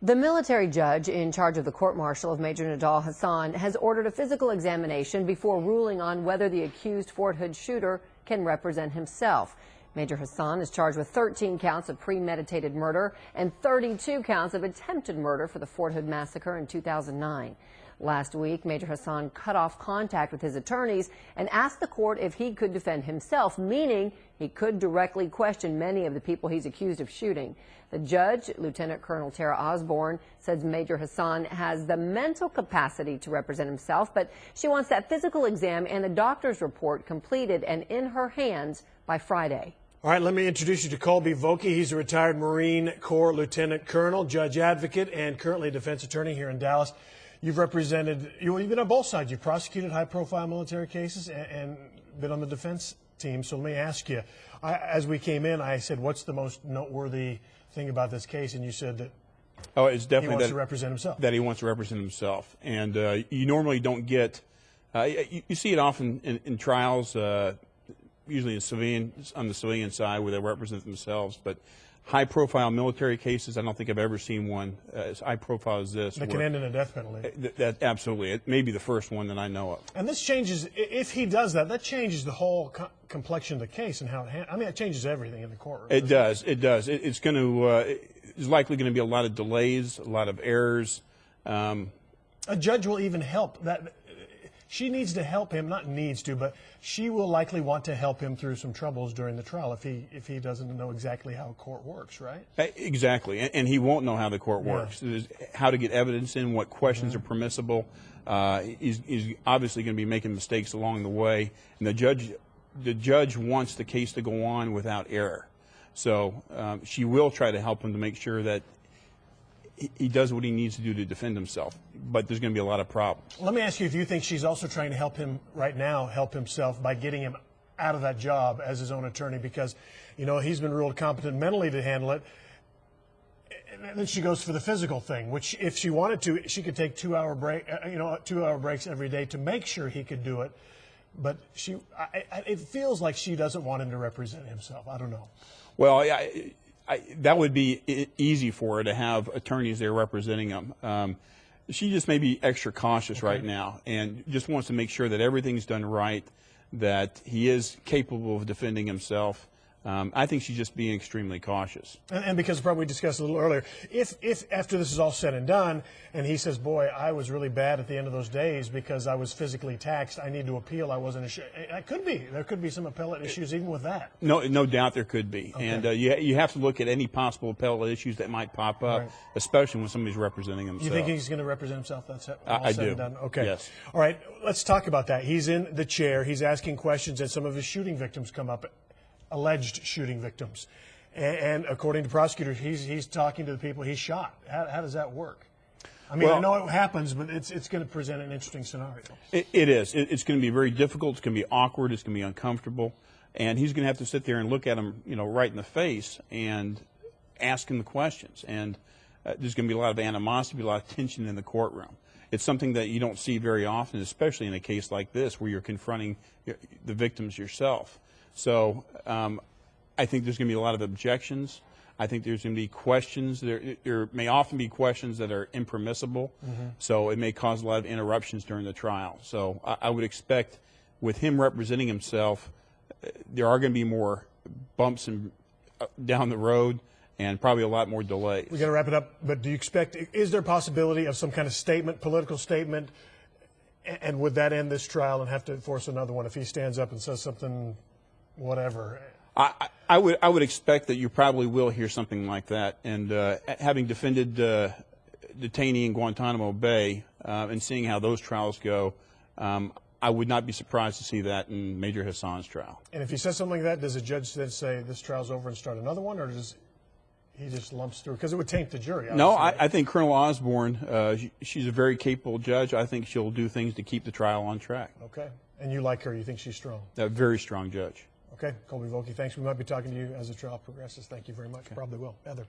The military judge in charge of the court-martial of Major Nidal Hasan has ordered a physical examination before ruling on whether the accused Fort Hood shooter can represent himself. Major Hasan is charged with 13 counts of premeditated murder and 32 counts of attempted murder for the Fort Hood massacre in 2009. Last week, Major Hasan cut off contact with his attorneys and asked the court if he could defend himself, meaning he could directly question many of the people he's accused of shooting. The judge, Lieutenant Colonel Tara Osborne, says Major Hasan has the mental capacity to represent himself, but she wants that physical exam and the doctor's report completed and in her hands by Friday. All right, let me introduce you to Colby Vokey. He's a retired Marine Corps Lieutenant Colonel, judge advocate, and currently a defense attorney here in Dallas. You've represented, you've been on both sides. You've prosecuted high-profile military cases and been on the defense team. So let me ask you, as we came in, I said, what's the most noteworthy thing about this case? And you said that it's definitely he wants to represent himself. That he wants to represent himself. And you normally don't get, you see it often in trials, usually on the civilian side where they represent themselves. But high-profile military cases, I don't think I've ever seen one as high-profile as this. That can end in a death penalty. That absolutely. It may be the first one that I know of. And this changes, if he does that, that changes the whole complexion of the case and how it it changes everything in the courtroom. It does. It does. It's going to, there's likely going to be a lot of delays, a lot of errors. A judge will even help that. She needs to help him, not needs to, but she will likely want to help him through some troubles during the trial if he doesn't know exactly how court works, right? Exactly, and he won't know how the court works. There's how to get evidence in, what questions are permissible. He's obviously going to be making mistakes along the way, and the judge wants the case to go on without error. So she will try to help him to make sure that he does what he needs to do to defend himself, but there's going to be a lot of problems. Let me ask you if you think she's also trying to help him right now, help himself by getting him out of that job as his own attorney because, he's been ruled competent mentally to handle it. And then she goes for the physical thing, which if she wanted to, she could take 2-hour break, 2-hour breaks every day to make sure he could do it. But it feels like she doesn't want him to represent himself. I don't know. Well, that would be easy for her to have attorneys there representing him. She just may be extra cautious right now and just wants to make sure that everything's done right, that he is capable of defending himself. I think she's just being extremely cautious. And because probably we discussed a little earlier, if after this is all said and done, and he says, boy, I was really bad at the end of those days because I was physically taxed, I need to appeal, I wasn't sure. It could be. There could be some appellate issues even with that. No doubt there could be. Okay. And you have to look at any possible appellate issues that might pop up, especially when somebody's representing himself. You think he's going to represent himself? That's all I said do. And done? Okay. Yes. All right, let's talk about that. He's in the chair. He's asking questions, and some of his shooting victims come up. Alleged shooting victims, and according to prosecutors, he's talking to the people he shot. How does that work? I mean, I know it happens, but it's going to present an interesting scenario. It is. It's going to be very difficult. It's going to be awkward. It's going to be uncomfortable, and he's going to have to sit there and look at him, right in the face and ask him the questions. And there's going to be a lot of animosity, a lot of tension in the courtroom. It's something that you don't see very often, especially in a case like this where you're confronting the victims yourself. So I think there's going to be a lot of objections. I think there's going to be questions. There may often be questions that are impermissible, so it may cause a lot of interruptions during the trial. So I would expect with him representing himself, there are going to be more bumps down the road and probably a lot more delays. We're going to wrap it up, but do you expect, is there a possibility of some kind of statement, political statement, and would that end this trial and have to force another one if he stands up and says something, whatever? I would expect that you probably will hear something like that. And having defended detainee in Guantanamo Bay and seeing how those trials go, I would not be surprised to see that in Major Hasan's trial. And if he says something like that, does a judge then say this trial's over and start another one, or does he just lumps through? Because it would taint the jury. No, I think Colonel Osborne, she's a very capable judge. I think she'll do things to keep the trial on track. Okay. And you like her? You think she's strong? A very strong judge. Okay. Colby Vokey, thanks. We might be talking to you as the trial progresses. Thank you very much. Okay. Probably will. Heather.